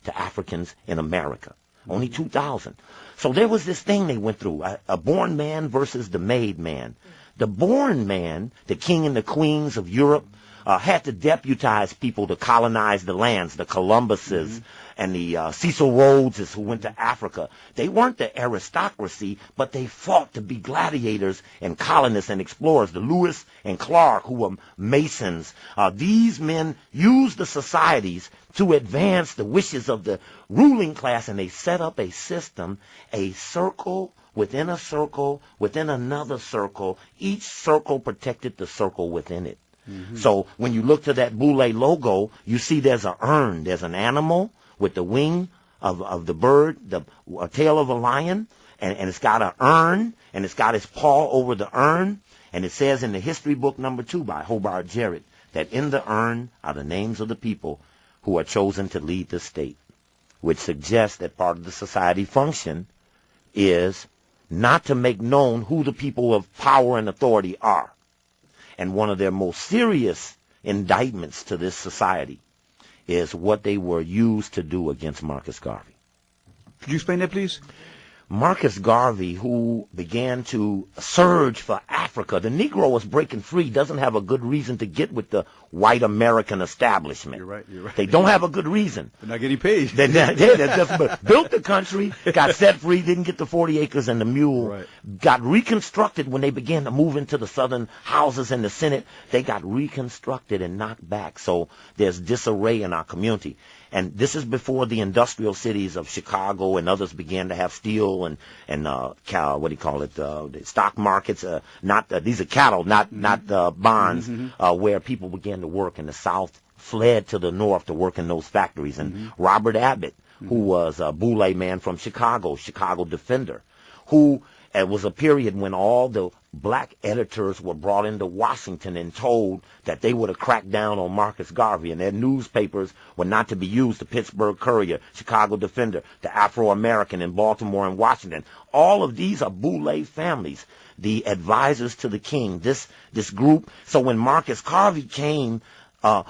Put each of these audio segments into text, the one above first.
to Africans in America. Only 2,000. So there was this thing they went through, a born man versus the made man. The born man, the king and the queens of Europe, had to deputize people to colonize the lands, the Columbuses and the Cecil Rhodeses who went to Africa. They weren't the aristocracy, but they fought to be gladiators and colonists and explorers, the Lewis and Clark, who were masons. These men used the societies to advance the wishes of the ruling class, and they set up a system, a circle within a circle, within another circle. Each circle protected the circle within it. So when you look to that Boule logo, you see there's an urn. There's an animal with the wing of the bird, the tail of a lion, and it's got an urn, and it's got its paw over the urn, and it says in the history book number 2 by Hobart Jarrett that in the urn are the names of the people who are chosen to lead the state, which suggests that part of the society function is not to make known who the people of power and authority are. And one of their most serious indictments to this society is what they were used to do against Marcus Garvey. Could you explain that, please? Marcus Garvey, who began to surge for Africa, the Negro was breaking free, doesn't have a good reason to get with the white American establishment. You're right. They don't have a good reason. They're not getting paid. They just built the country, got set free, didn't get the 40 acres and the mule, got reconstructed when they began to move into the southern houses and the Senate. They got reconstructed and knocked back. So there's disarray in our community. And this is before the industrial cities of Chicago and others began to have steel and the stock markets. These are cattle, not bonds, where people began to work, and the South fled to the North to work in those factories. And Robert Abbott, who was a Boule man from Chicago defender, who it was a period when all the black editors were brought into Washington and told that they would have cracked down on Marcus Garvey, and their newspapers were not to be used. The Pittsburgh Courier, Chicago Defender, the Afro-American in Baltimore and Washington. All of these are Boule families, the advisors to the king, this group. So when Marcus Garvey came,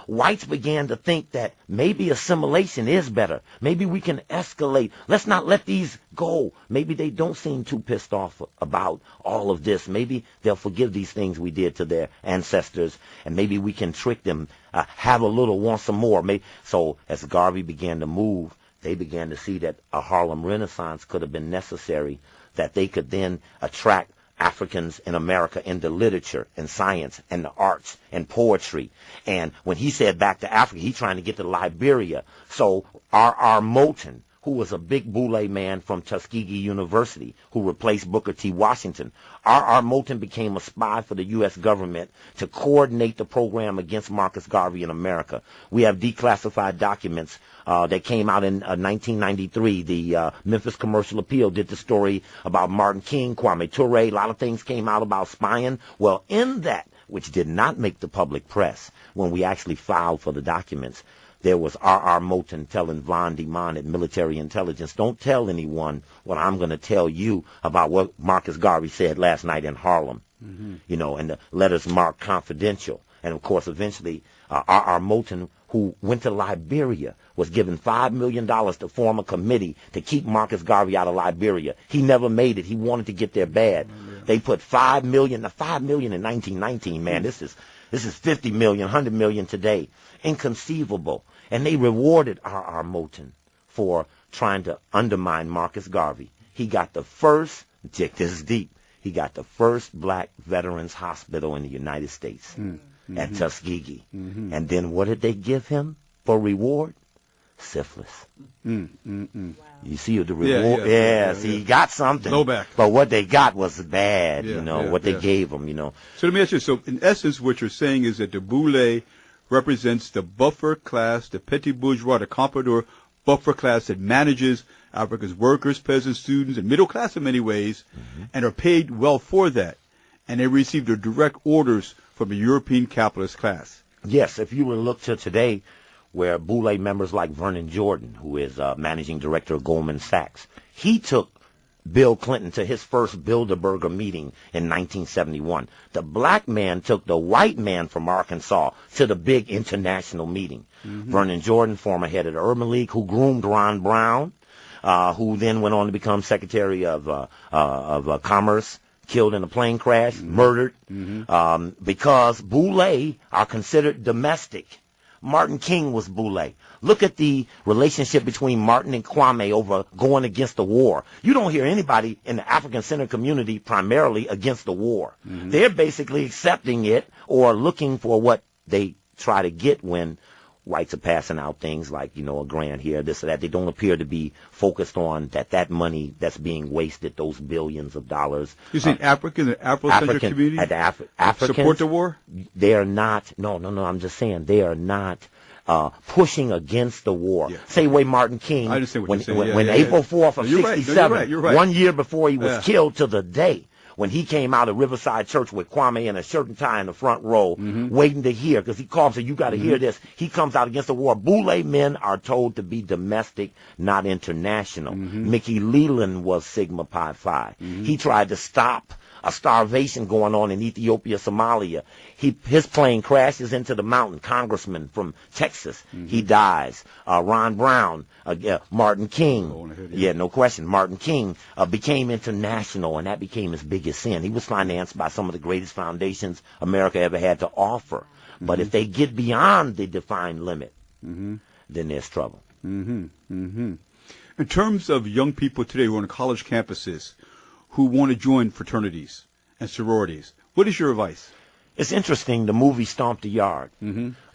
whites began to think that maybe assimilation is better. Maybe we can escalate. Let's not let these go. Maybe they don't seem too pissed off about all of this. Maybe they'll forgive these things we did to their ancestors, and maybe we can trick them, have a little, want some more. So as Garvey began to move, they began to see that a Harlem Renaissance could have been necessary, that they could then attract Africans in America into literature and science and the arts and poetry. And when he said back to Africa, he's trying to get to Liberia. So R.R. Moulton, who was a big Boule man from Tuskegee University, who replaced Booker T. Washington, R.R. Moulton became a spy for the U.S. government to coordinate the program against Marcus Garvey in America. We have declassified documents that came out in 1993. The Memphis Commercial Appeal did the story about Martin King, Kwame Ture. A lot of things came out about spying. Well, in that, which did not make the public press, when we actually filed for the documents, there was R.R. Moulton telling Von Demon at Military Intelligence, don't tell anyone what I'm going to tell you about what Marcus Garvey said last night in Harlem. And the letters marked confidential. And, of course, eventually R.R. Moulton, who went to Liberia, was given $5 million to form a committee to keep Marcus Garvey out of Liberia. He never made it. He wanted to get there bad. They put $5 million in 1919, man. This is 50 million, 100 million today. Inconceivable. And they rewarded R.R. Moulton for trying to undermine Marcus Garvey. He got the first, check this deep, he got the first black veterans hospital in the United States at Tuskegee. And then what did they give him for reward? Syphilis. Wow. You see the reward? See, he got something. Blowback. But what they got was bad, what they gave him, So let me ask you, so in essence what you're saying is that the Boule represents the buffer class, the petit bourgeois, the comprador buffer class that manages Africa's workers, peasants, students, and middle class in many ways, and are paid well for that. And they receive their direct orders from the European capitalist class. Yes, if you were to look to today, where Boule members like Vernon Jordan, who is managing director of Goldman Sachs, he took Bill Clinton to his first Bilderberger meeting in 1971. The black man took the white man from Arkansas to the big international meeting. Vernon Jordan, former head of the Urban League, who groomed Ron Brown, who then went on to become Secretary of Commerce, killed in a plane crash, murdered, because Boule are considered domestic. Martin King was Boule. Look at the relationship between Martin and Kwame over going against the war. You don't hear anybody in the African-centered community primarily against the war. They're basically accepting it or looking for what they try to get when whites are passing out things like, a grant here, this or that. They don't appear to be focused on that money that's being wasted, those billions of dollars. You saying African, the Afrocentric community Africans support the war? They are not. No. I'm just saying they are not pushing against the war. Same way Martin King, I understand what you're saying. When April 4th of you're 67, right. You're right. 1 year before he was killed to the day, when he came out of Riverside Church with Kwame in a shirt and tie in the front row, waiting to hear, because he called and said, you got to hear this. He comes out against the war. Boule men are told to be domestic, not international. Mickey Leland was Sigma Pi Phi. He tried to stop a starvation going on in Ethiopia, Somalia. His plane crashes into the mountain. Congressman from Texas, he dies. Ron Brown, Martin King, no question. Martin King became international, and that became his biggest sin. He was financed by some of the greatest foundations America ever had to offer. But if they get beyond the defined limit, then there's trouble. In terms of young people today who are on college campuses who want to join fraternities and sororities, what is your advice? It's interesting, the movie Stomp the Yard.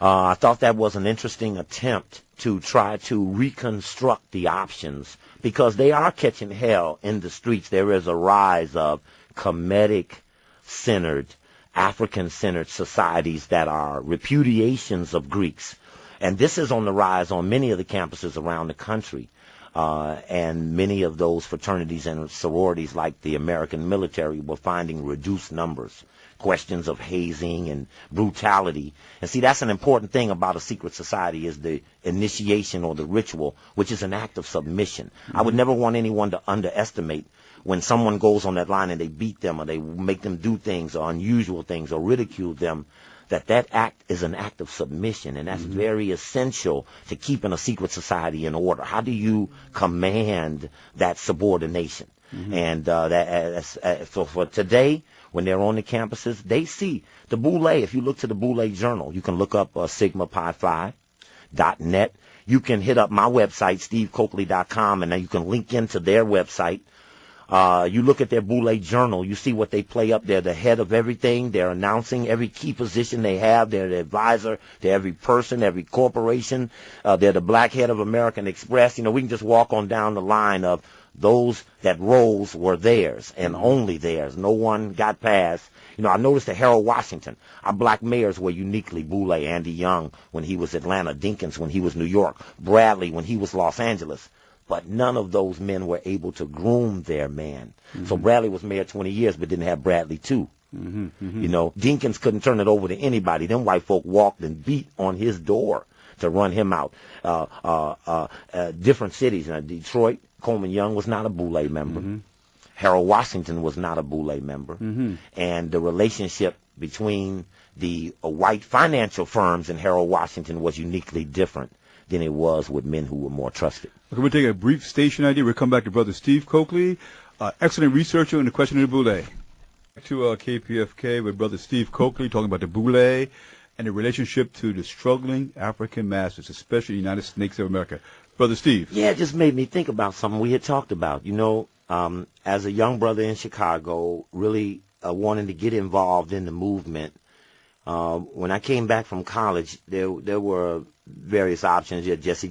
I thought that was an interesting attempt to try to reconstruct the options, because they are catching hell in the streets. There is a rise of Kemetic-centered, African-centered societies that are repudiations of Greeks. And this is on the rise on many of the campuses around the country. And many of those fraternities and sororities, like the American military, were finding reduced numbers. Questions of hazing and brutality. And see, that's an important thing about a secret society, is the initiation or the ritual, which is an act of submission. I would never want anyone to underestimate when someone goes on that line and they beat them or they make them do things or unusual things or ridicule them, that act is an act of submission, and that's very essential to keeping a secret society in order. How do you command that subordination? And so for today, when they're on the campuses, they see the Boule. If you look to the Boule Journal, you can look up sigmapiphi.net. You can hit up my website, stevecokely.com, and then you can link into their website. You look at their Boule Journal, you see what they play up there, the head of everything. They're announcing every key position they have. They're the advisor to every person, every corporation. They're the black head of American Express. We can just walk on down the line of those that roles were theirs and only theirs. No one got past. I noticed that Harold Washington, our black mayors were uniquely Boule. Andy Young when he was Atlanta, Dinkins when he was New York, Bradley when he was Los Angeles. But none of those men were able to groom their man. So Bradley was mayor 20 years, but didn't have Bradley too. Dinkins couldn't turn it over to anybody. Them white folk walked and beat on his door to run him out. Different cities. Detroit, Coleman Young was not a Boule member. Harold Washington was not a Boule member. And the relationship between the white financial firms and Harold Washington was uniquely different than it was with men who were more trusted. Okay, we'll take a brief station ID. We'll come back to Brother Steve Cokely, excellent researcher in the question of the Boule. Back to KPFK with Brother Steve Cokely, talking about the Boule and the relationship to the struggling African masses, especially the United States of America. Brother Steve. Yeah, it just made me think about something we had talked about. As a young brother in Chicago, really wanting to get involved in the movement. When I came back from college, there were various options. You had Jesse